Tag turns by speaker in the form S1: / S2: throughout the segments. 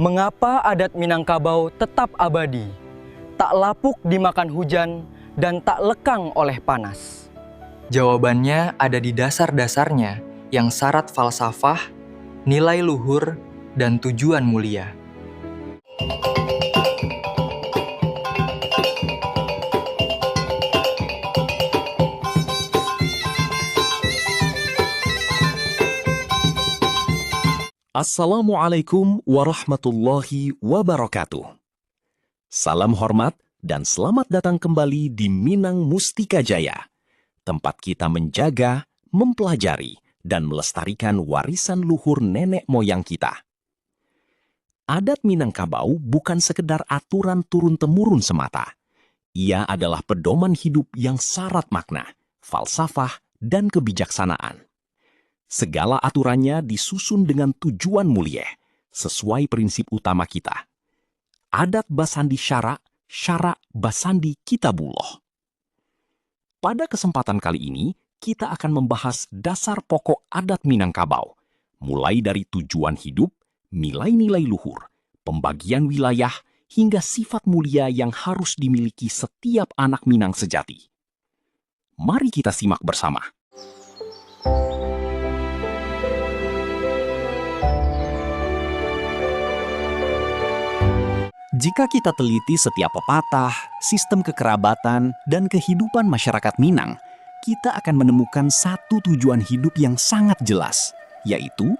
S1: Mengapa adat Minangkabau tetap abadi, tak lapuk dimakan hujan, dan tak lekang oleh panas?
S2: Jawabannya ada di dasar-dasarnya yang syarat falsafah, nilai luhur, dan tujuan mulia.
S3: Assalamualaikum warahmatullahi wabarakatuh. Salam hormat dan selamat datang kembali di Minang Mustika Jaya, tempat kita menjaga, mempelajari, dan melestarikan warisan luhur nenek moyang kita. Adat Minangkabau bukan sekedar aturan turun-temurun semata. Ia adalah pedoman hidup yang syarat makna, falsafah, dan kebijaksanaan. Segala aturannya disusun dengan tujuan mulia, sesuai prinsip utama kita. Adat basandi syara, syara basandi kitabullah. Pada kesempatan kali ini, kita akan membahas dasar pokok adat Minangkabau, mulai dari tujuan hidup, nilai-nilai luhur, pembagian wilayah, hingga sifat mulia yang harus dimiliki setiap anak Minang sejati. Mari kita simak bersama. Jika kita teliti setiap pepatah, sistem kekerabatan, dan kehidupan masyarakat Minang, kita akan menemukan satu tujuan hidup yang sangat jelas, yaitu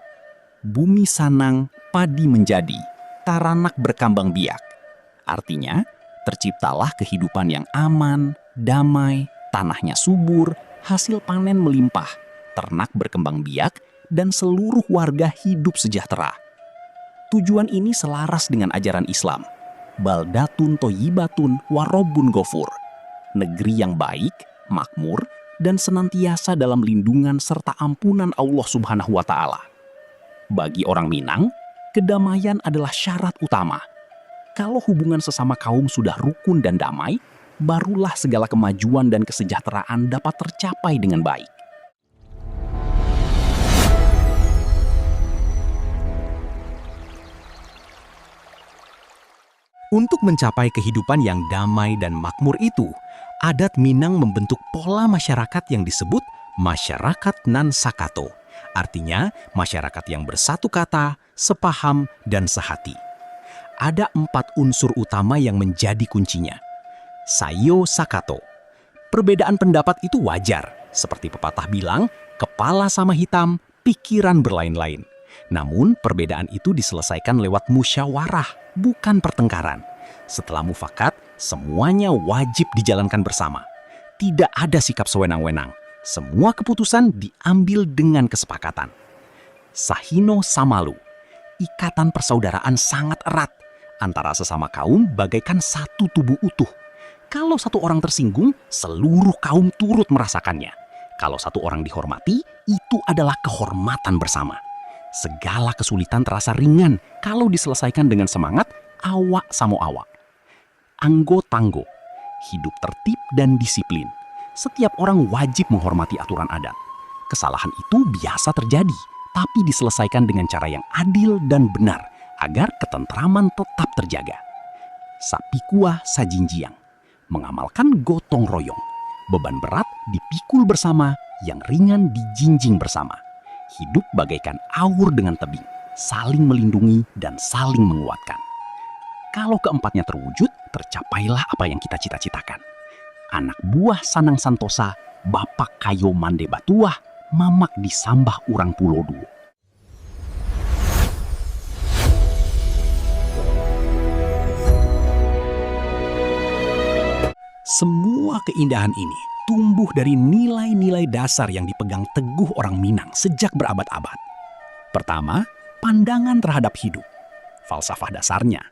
S3: bumi sanang, padi menjadi, taranak berkembang biak. Artinya, terciptalah kehidupan yang aman, damai, tanahnya subur, hasil panen melimpah, ternak berkembang biak, dan seluruh warga hidup sejahtera. Tujuan ini selaras dengan ajaran Islam. Baldatun toyibatun warobun gofur, negeri yang baik, makmur, dan senantiasa dalam lindungan serta ampunan Allah Subhanahu wa Ta'ala. Bagi orang Minang, kedamaian adalah syarat utama. Kalau hubungan sesama kaum sudah rukun dan damai, barulah segala kemajuan dan kesejahteraan dapat tercapai dengan baik. Untuk mencapai kehidupan yang damai dan makmur itu, adat Minang membentuk pola masyarakat yang disebut masyarakat nan sakato. Artinya, masyarakat yang bersatu kata, sepaham, dan sehati. Ada 4 unsur utama yang menjadi kuncinya. Sayo sakato. Perbedaan pendapat itu wajar. Seperti pepatah bilang, kepala sama hitam, pikiran berlain-lain. Namun, perbedaan itu diselesaikan lewat musyawarah, bukan pertengkaran. Setelah mufakat, semuanya wajib dijalankan bersama. Tidak ada sikap sewenang-wenang. Semua keputusan diambil dengan kesepakatan. Sahino samalu. Ikatan persaudaraan sangat erat. Antara sesama kaum bagaikan satu tubuh utuh. Kalau satu orang tersinggung, seluruh kaum turut merasakannya. Kalau satu orang dihormati, itu adalah kehormatan bersama. Segala kesulitan terasa ringan kalau diselesaikan dengan semangat awak samo awak. Anggo tanggo, hidup tertib dan disiplin. Setiap orang wajib menghormati aturan adat. Kesalahan itu biasa terjadi, tapi diselesaikan dengan cara yang adil dan benar agar ketentraman tetap terjaga. Sapikua sajinjiang, mengamalkan gotong royong. Beban berat dipikul bersama, yang ringan dijinjing bersama. Hidup bagaikan awur dengan tebing, saling melindungi dan saling menguatkan. Kalau keempatnya terwujud, tercapailah apa yang kita cita-citakan. Anak buah Sanang Santosa, Bapak Kayo Mande Batuah, Mamak disambah urang Pulo Duo. Semua keindahan ini tumbuh dari nilai-nilai dasar yang dipegang teguh orang Minang sejak berabad-abad. Pertama, pandangan terhadap hidup. Falsafah dasarnya,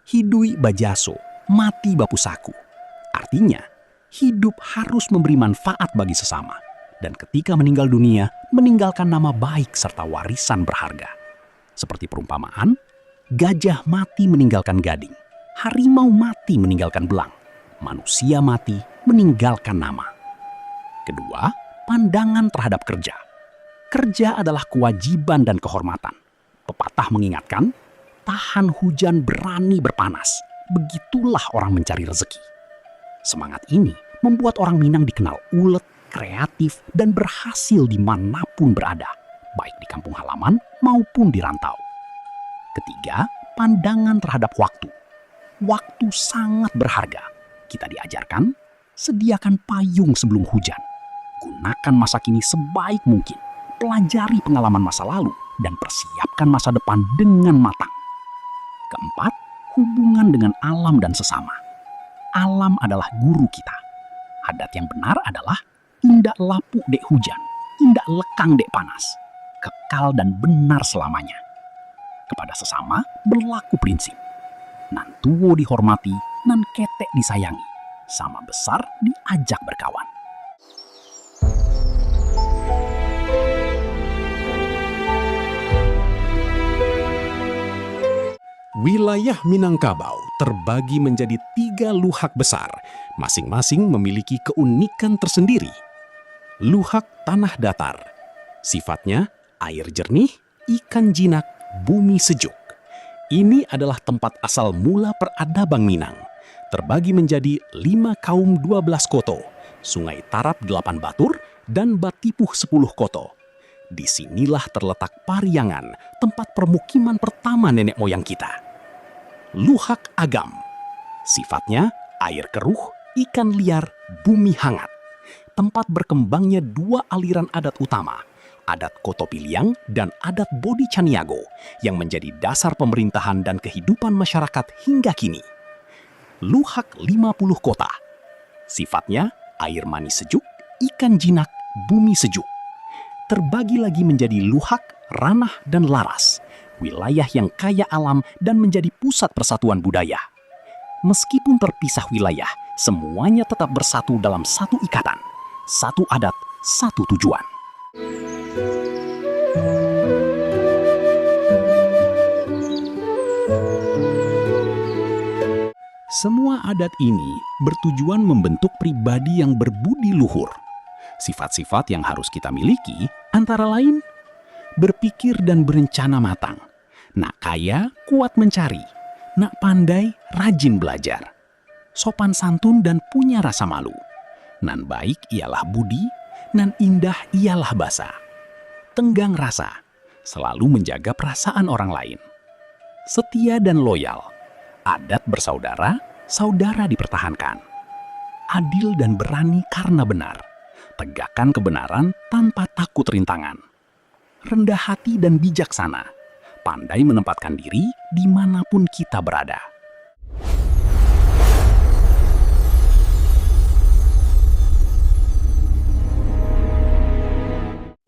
S3: hidui bajaso, mati bapusaku. Artinya, hidup harus memberi manfaat bagi sesama. Dan ketika meninggal dunia, meninggalkan nama baik serta warisan berharga. Seperti perumpamaan, gajah mati meninggalkan gading, harimau mati meninggalkan belang, manusia mati meninggalkan nama. Kedua, pandangan terhadap kerja. Kerja adalah kewajiban dan kehormatan. Pepatah mengingatkan, tahan hujan, berani berpanas. Begitulah orang mencari rezeki. Semangat ini membuat orang Minang dikenal ulet, kreatif, dan berhasil dimanapun berada, baik di kampung halaman maupun di rantau. Ketiga, pandangan terhadap waktu. Waktu sangat berharga. Kita diajarkan, sediakan payung sebelum hujan. Gunakan masa kini sebaik mungkin. Pelajari pengalaman masa lalu dan persiapkan masa depan dengan matang. Keempat, hubungan dengan alam dan sesama. Alam adalah guru kita. Adat yang benar adalah indak lapuk dek hujan, indak lekang dek panas. Kekal dan benar selamanya. Kepada sesama berlaku prinsip. Nan tuwo dihormati, nan ketek disayangi. Sama besar diajak berkawan.
S4: Wilayah Minangkabau terbagi menjadi 3 luhak besar, masing-masing memiliki keunikan tersendiri. Luhak tanah datar, sifatnya air jernih, ikan jinak, bumi sejuk. Ini adalah tempat asal mula peradaban Minang, terbagi menjadi 5 kaum 12 koto, Sungai Tarap 8 batur, dan Batipuh 10 koto. Disinilah terletak Pariangan, tempat permukiman pertama nenek moyang kita. Luhak Agam, sifatnya air keruh, ikan liar, bumi hangat. Tempat berkembangnya 2 aliran adat utama, adat Koto Piliang dan adat Bodi Caniago, yang menjadi dasar pemerintahan dan kehidupan masyarakat hingga kini. Luhak 50 kota, sifatnya air manis sejuk, ikan jinak, bumi sejuk. Terbagi lagi menjadi luhak, ranah, dan laras, wilayah yang kaya alam dan menjadi pusat persatuan budaya. Meskipun terpisah wilayah, semuanya tetap bersatu dalam satu ikatan, satu adat, satu tujuan.
S3: Semua adat ini bertujuan membentuk pribadi yang berbudi luhur. Sifat-sifat yang harus kita miliki antara lain berpikir dan berencana matang. Nak kaya, kuat mencari. Nak pandai, rajin belajar. Sopan santun dan punya rasa malu. Nan baik ialah budi, nan indah ialah basa. Tenggang rasa, selalu menjaga perasaan orang lain. Setia dan loyal. Adat bersaudara, saudara dipertahankan. Adil dan berani karena benar. Tegakkan kebenaran tanpa takut rintangan. Rendah hati dan bijaksana. Pandai menempatkan diri dimanapun kita berada.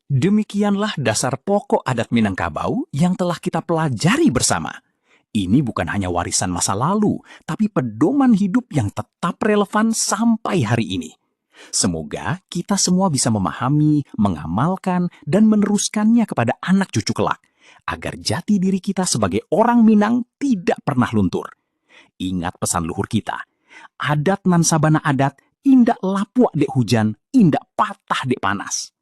S3: Demikianlah dasar pokok adat Minangkabau yang telah kita pelajari bersama. Ini bukan hanya warisan masa lalu, tapi pedoman hidup yang tetap relevan sampai hari ini. Semoga kita semua bisa memahami, mengamalkan, dan meneruskannya kepada anak cucu kelak, agar jati diri kita sebagai orang Minang tidak pernah luntur. Ingat pesan luhur kita, adat nan sabana adat, indak lapuak dek hujan, indak patah dek panas.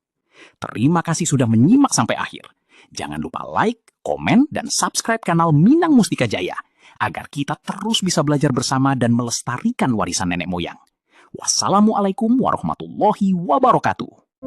S3: Terima kasih sudah menyimak sampai akhir. Jangan lupa like, komen, dan subscribe kanal Minang Mustika Jaya, agar kita terus bisa belajar bersama dan melestarikan warisan nenek moyang. Wassalamualaikum warahmatullahi wabarakatuh.